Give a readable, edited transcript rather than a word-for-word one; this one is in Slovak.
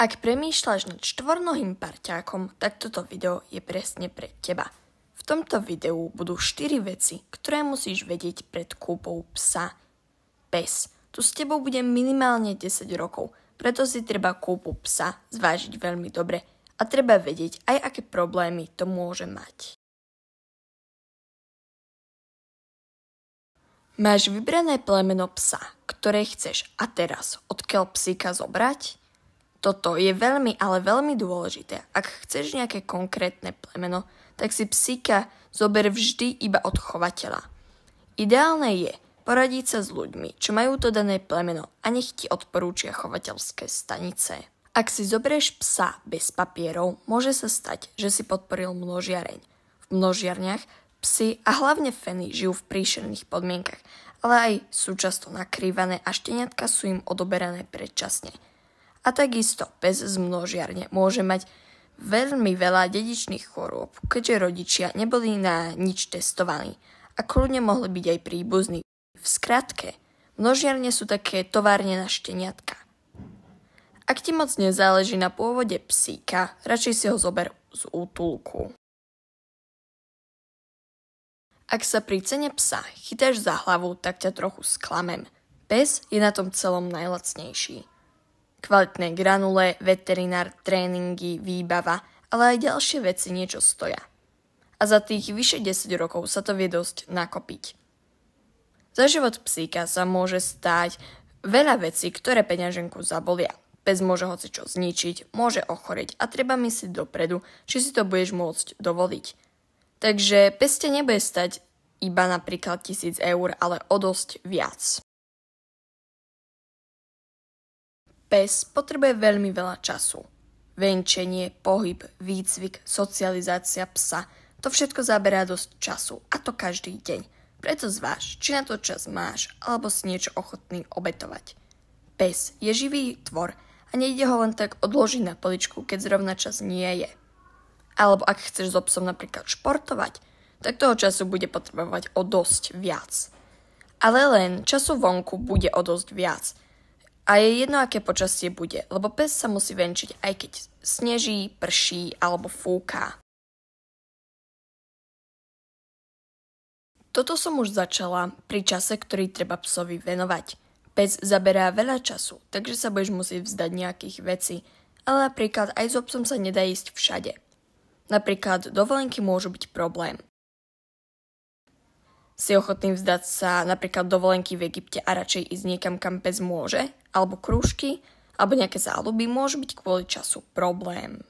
Ak premýšľaš nad štvornohým parťákom, tak toto video je presne pre teba. V tomto videu budú 4 veci, ktoré musíš vedieť pred kúpou psa. Pes tu s tebou bude minimálne 10 rokov, preto si treba kúpu psa zvážiť veľmi dobre a treba vedieť aj aké problémy to môže mať. Máš vybrané plemeno psa, ktoré chceš a teraz odkiaľ psíka zobrať? Toto je veľmi, ale veľmi dôležité. Ak chceš nejaké konkrétne plemeno, tak si psíka zober vždy iba od chovateľa. Ideálne je poradiť sa s ľuďmi, čo majú to dané plemeno a nech ti odporúčia chovateľské stanice. Ak si zoberieš psa bez papierov, môže sa stať, že si podporil množiareň. V množiarniach psi a hlavne feny žijú v príšerných podmienkach, ale aj sú často nakrývané a šteniatka sú im odoberané predčasne. A takisto pes z množiarne môže mať veľmi veľa dedičných chorôb, keďže rodičia neboli na nič testovaní a kľudne mohli byť aj príbuzní. V skratke, množiarne sú také továrne na šteniatka. Ak ti moc nezáleží na pôvode psíka, radšej si ho zober z útulku. Ak sa pri cene psa chytáš za hlavu, tak ťa trochu sklamem. Pes je na tom celom najlacnejší. Kvalitné granule, veterinár, tréningy, výbava, ale aj ďalšie veci niečo stoja. A za tých vyše 10 rokov sa to vie dosť nakopiť. Za život psíka sa môže stáť veľa vecí, ktoré peňaženku zabolia. Pes môže hocičo zničiť, môže ochoreť a treba myslieť dopredu, či si to budeš môcť dovoliť. Takže pes ťa nebude stať iba napríklad 1000 eur, ale o dosť viac. Pes potrebuje veľmi veľa času. Venčenie, pohyb, výcvik, socializácia psa, to všetko zaberá dosť času, a to každý deň. Preto zváž, či na to čas máš, alebo si niečo ochotný obetovať. Pes je živý tvor a nejde ho len tak odložiť na poličku, keď zrovna čas nie je. Alebo ak chceš so psom napríklad športovať, tak toho času bude potrebovať o dosť viac. Ale len času vonku bude o dosť viac. A je jedno, aké počasie bude, lebo pes sa musí venčiť, aj keď sneží, prší alebo fúká. Toto som už začala pri čase, ktorý treba psovi venovať. Pes zaberá veľa času, takže sa budeš musieť vzdať nejakých vecí, ale napríklad aj so psom sa nedá ísť všade. Napríklad dovolenky môžu byť problém. Si ochotný vzdať sa napríklad dovolenky v Egypte a radšej ísť niekam, kam pes môže, alebo krúžky, alebo nejaké záľuby môžu byť kvôli času problém.